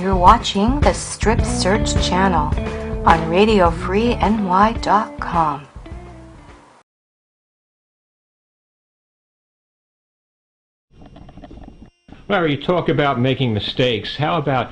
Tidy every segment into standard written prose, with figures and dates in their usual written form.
You're watching the Strip Search channel on RadioFreeNY.com. Larry, you talk about making mistakes. How about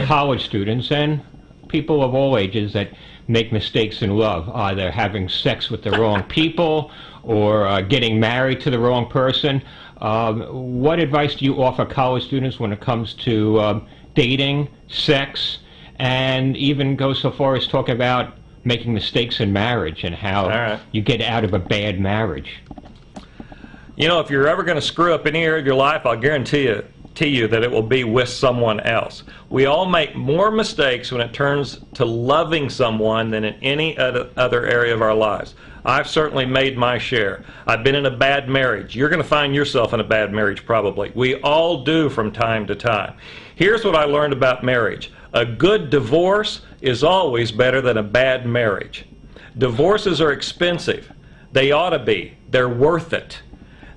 college students and people of all ages that make mistakes in love, either having sex with the wrong people or getting married to the wrong person? What advice do you offer college students when it comes to dating, sex, and even go so far as talk about making mistakes in marriage and how you get out of a bad marriage? You know, if you're ever going to screw up any area of your life, I'll guarantee you that it will be with someone else. We all make more mistakes when it turns to loving someone than in any other area of our lives. I've certainly made my share. I've been in a bad marriage. You're going to find yourself in a bad marriage probably. We all do from time to time. Here's what I learned about marriage. A good divorce is always better than a bad marriage. Divorces are expensive. They ought to be. They're worth it.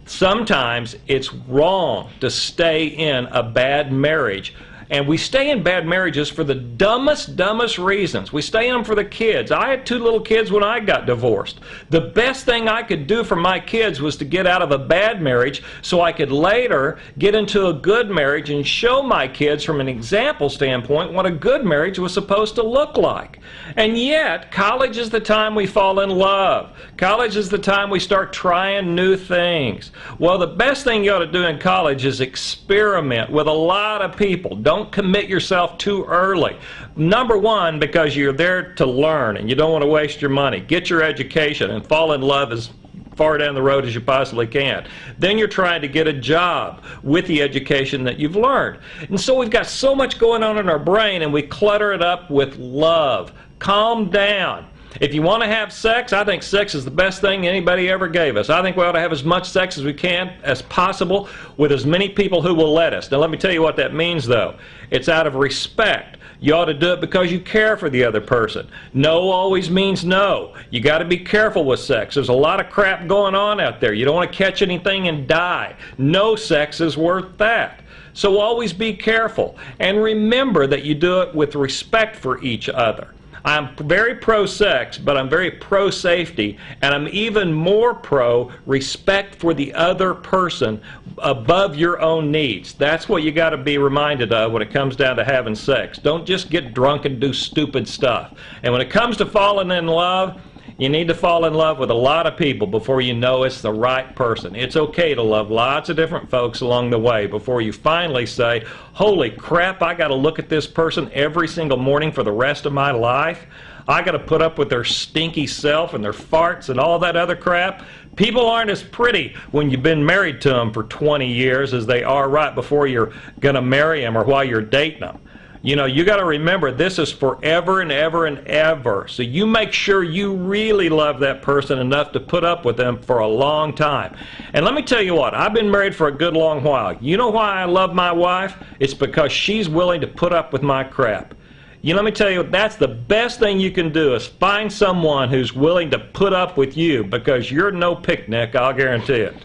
Sometimes it's wrong to stay in a bad marriage. And we stay in bad marriages for the dumbest reasons. We stay in them for the kids. I had 2 little kids when I got divorced. The best thing I could do for my kids was to get out of a bad marriage so I could later get into a good marriage and show my kids from an example standpoint what a good marriage was supposed to look like. And yet, college is the time we fall in love. College is the time we start trying new things. Well, the best thing you ought to do in college is experiment with a lot of people. Don't commit yourself too early. Number one, because you're there to learn and you don't want to waste your money. Get your education and fall in love as far down the road as you possibly can. Then you're trying to get a job with the education that you've learned. And so we've got so much going on in our brain and we clutter it up with love. Calm down. If you want to have sex, I think sex is the best thing anybody ever gave us. I think we ought to have as much sex as we can, as possible, with as many people who will let us. Now let me tell you what that means though. It's out of respect. You ought to do it because you care for the other person. No always means no. You got to be careful with sex. There's a lot of crap going on out there. You don't want to catch anything and die. No sex is worth that. So always be careful. And remember that you do it with respect for each other. I'm very pro-sex, but I'm very pro-safety, and I'm even more pro-respect for the other person above your own needs. That's what you got to be reminded of when it comes down to having sex. Don't just get drunk and do stupid stuff. And when it comes to falling in love, you need to fall in love with a lot of people before you know it's the right person. It's okay to love lots of different folks along the way before you finally say, holy crap, I got to look at this person every single morning for the rest of my life. I got to put up with their stinky self and their farts and all that other crap. People aren't as pretty when you've been married to them for 20 years as they are right before you're going to marry them or while you're dating them. You know, you got to remember this is forever and ever and ever. So you make sure you really love that person enough to put up with them for a long time. And let me tell you what, I've been married for a good long while. You know why I love my wife? It's because she's willing to put up with my crap. You know, let me tell you, that's the best thing you can do is find someone who's willing to put up with you because you're no picnic, I'll guarantee it.